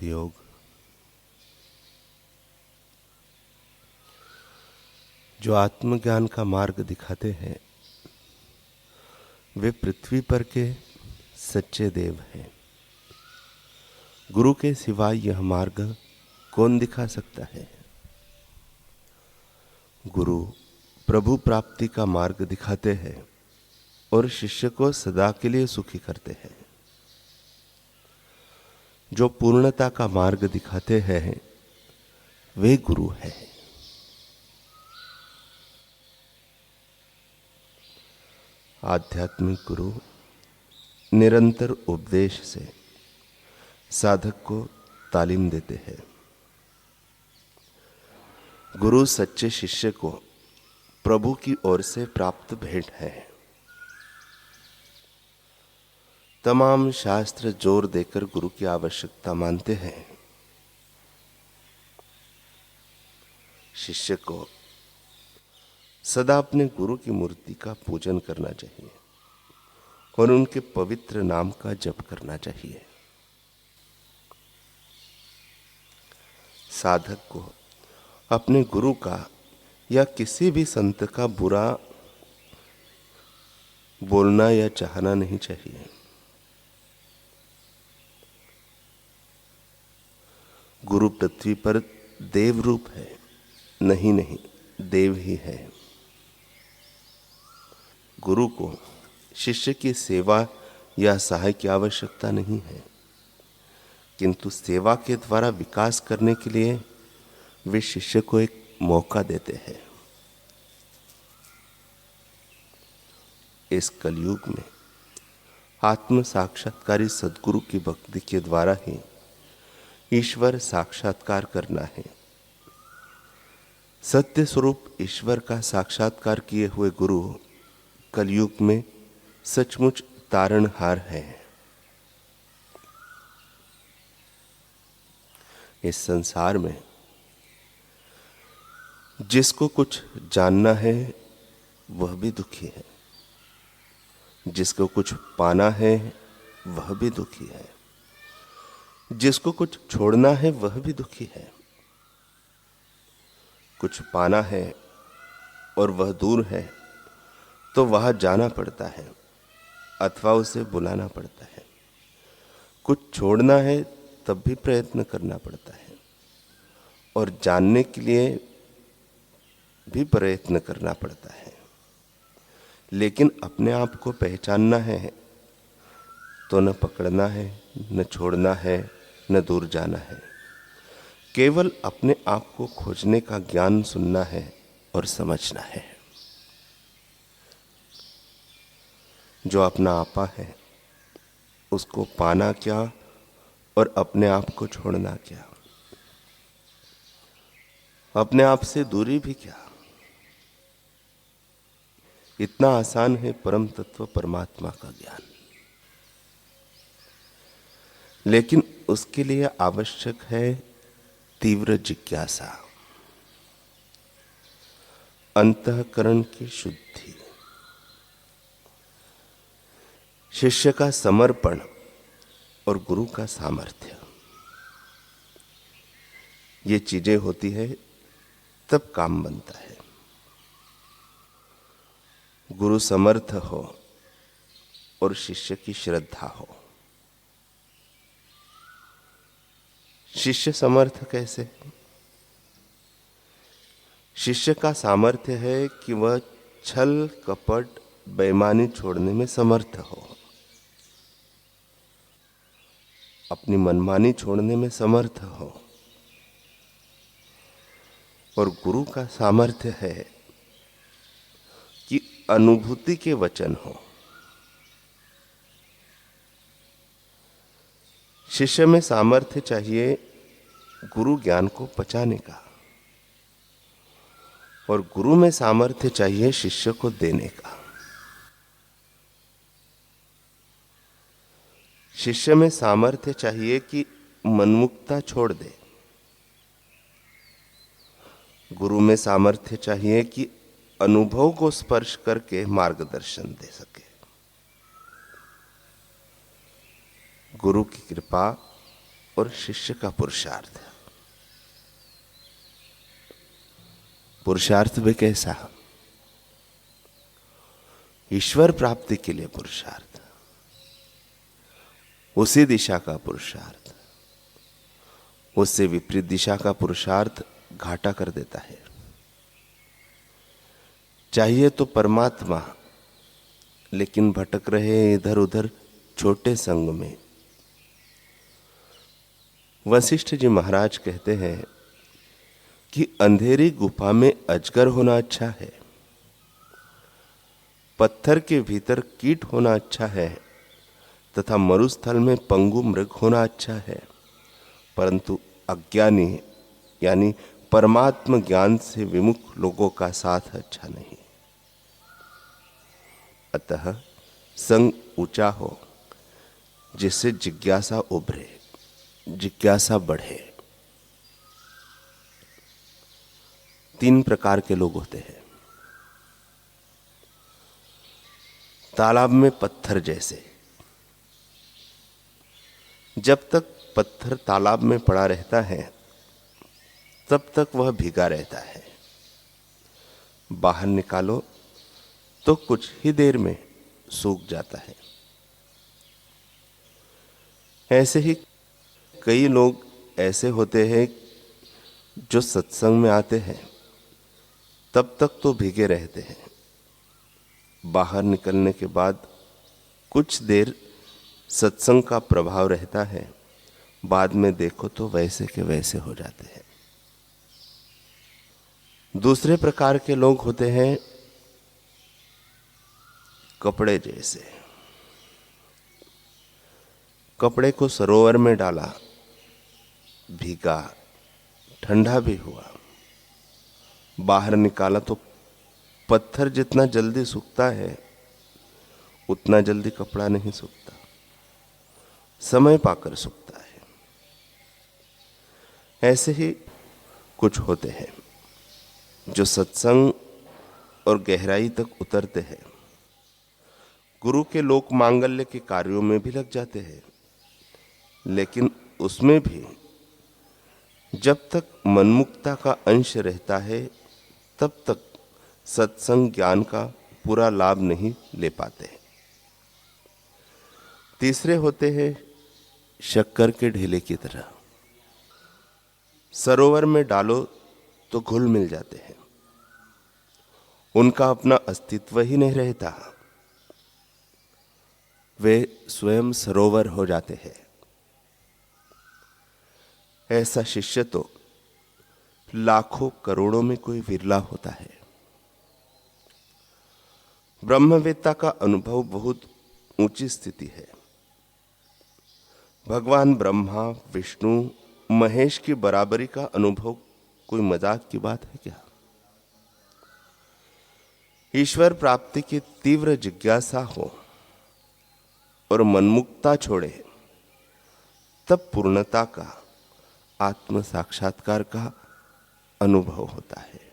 भक्ति योग। जो आत्मज्ञान का मार्ग दिखाते हैं वे पृथ्वी पर के सच्चे देव हैं। गुरु के सिवा यह मार्ग कौन दिखा सकता है। गुरु प्रभु प्राप्ति का मार्ग दिखाते हैं और शिष्य को सदा के लिए सुखी करते हैं। जो पूर्णता का मार्ग दिखाते हैं वे गुरु हैं। आध्यात्मिक गुरु निरंतर उपदेश से साधक को तालीम देते हैं। गुरु सच्चे शिष्य को प्रभु की ओर से प्राप्त भेंट है। तमाम शास्त्र जोर देकर गुरु की आवश्यकता मानते हैं। शिष्य को सदा अपने गुरु की मूर्ति का पूजन करना चाहिए और उनके पवित्र नाम का जप करना चाहिए। साधक को अपने गुरु का या किसी भी संत का बुरा बोलना या चाहना नहीं चाहिए। गुरु पृथ्वी पर देव रूप है, नहीं देव ही है। गुरु को शिष्य की सेवा या सहाय की आवश्यकता नहीं है, किंतु सेवा के द्वारा विकास करने के लिए वे शिष्य को एक मौका देते हैं। इस कलयुग में आत्म साक्षात्कारी सद्गुरु की भक्ति के द्वारा ही ईश्वर साक्षात्कार करना है। सत्य स्वरूप ईश्वर का साक्षात्कार किए हुए गुरु कलयुग में सचमुच तारणहार है। इस संसार में जिसको कुछ जानना है वह भी दुखी है, जिसको कुछ पाना है वह भी दुखी है, जिसको कुछ छोड़ना है वह भी दुखी है। कुछ पाना है और वह दूर है तो वहां जाना पड़ता है अथवा उसे बुलाना पड़ता है। कुछ छोड़ना है तब भी प्रयत्न करना पड़ता है और जानने के लिए भी प्रयत्न करना पड़ता है। लेकिन अपने आप को पहचानना है तो न पकड़ना है, न छोड़ना है, न दूर जाना है। केवल अपने आप को खोजने का ज्ञान सुनना है और समझना है। जो अपना आपा है उसको पाना क्या और अपने आप को छोड़ना क्या। अपने आप से दूरी भी क्या। इतना आसान है परम तत्व परमात्मा का ज्ञान, लेकिन उसके लिए आवश्यक है तीव्र जिज्ञासा, अंतःकरण की शुद्धि, शिष्य का समर्पण और गुरु का सामर्थ्य। ये चीजें होती है तब काम बनता है। गुरु समर्थ हो और शिष्य की श्रद्धा हो। शिष्य समर्थ कैसे? शिष्य का सामर्थ्य है कि वह छल कपट बेईमानी छोड़ने में समर्थ हो, अपनी मनमानी छोड़ने में समर्थ हो। और गुरु का सामर्थ्य है कि अनुभूति के वचन हो। शिष्य में सामर्थ्य चाहिए गुरु ज्ञान को पचाने का, और गुरु में सामर्थ्य चाहिए शिष्य को देने का। शिष्य में सामर्थ्य चाहिए कि मनमुक्ता छोड़ दे। गुरु में सामर्थ्य चाहिए कि अनुभव को स्पर्श करके मार्गदर्शन दे सके। गुरु की कृपा और शिष्य का पुरुषार्थ। पुरुषार्थ भी कैसा? ईश्वर प्राप्ति के लिए पुरुषार्थ, उसी दिशा का पुरुषार्थ। उससे विपरीत दिशा का पुरुषार्थ घाटा कर देता है। चाहिए तो परमात्मा, लेकिन भटक रहे इधर उधर छोटे संग में। वशिष्ठ जी महाराज कहते हैं कि अंधेरी गुफा में अजगर होना अच्छा है, पत्थर के भीतर कीट होना अच्छा है, तथा मरुस्थल में पंगु मृग होना अच्छा है, परंतु अज्ञानी यानी परमात्म ज्ञान से विमुख लोगों का साथ अच्छा नहीं। अतः संग ऊंचा हो, जिससे जिज्ञासा उभरे, जिज्ञासा बढ़े। 3 प्रकार के लोग होते हैं। तालाब में पत्थर जैसे। जब तक पत्थर तालाब में पड़ा रहता है तब तक वह भीगा रहता है। बाहर निकालो तो कुछ ही देर में सूख जाता है। ऐसे ही कई लोग ऐसे होते हैं जो सत्संग में आते हैं तब तक तो भीगे रहते हैं, बाहर निकलने के बाद कुछ देर सत्संग का प्रभाव रहता है, बाद में देखो तो वैसे के वैसे हो जाते हैं। दूसरे प्रकार के लोग होते हैं कपड़े जैसे। कपड़े को सरोवर में डाला, भीगा, ठंडा भी हुआ, बाहर निकाला तो पत्थर जितना जल्दी सूखता है उतना जल्दी कपड़ा नहीं सूखता, समय पाकर सूखता है। ऐसे ही कुछ होते हैं जो सत्संग और गहराई तक उतरते हैं, गुरु के लोक मांगल्य के कार्यों में भी लग जाते हैं, लेकिन उसमें भी जब तक मनमुक्ता का अंश रहता है तब तक सत्संग ज्ञान का पूरा लाभ नहीं ले पाते। तीसरे होते हैं शक्कर के ढेले की तरह। सरोवर में डालो तो घुल मिल जाते हैं, उनका अपना अस्तित्व ही नहीं रहता, वे स्वयं सरोवर हो जाते हैं। ऐसा शिष्य तो लाखों करोड़ों में कोई विरला होता है। ब्रह्मवेत्ता का अनुभव बहुत ऊंची स्थिति है। भगवान ब्रह्मा, विष्णु, महेश की बराबरी का अनुभव कोई मजाक की बात है क्या? ईश्वर प्राप्ति की तीव्र जिज्ञासा हो और मनमुक्ता छोड़े, तब पूर्णता का, आत्म साक्षात्कार का अनुभव होता है।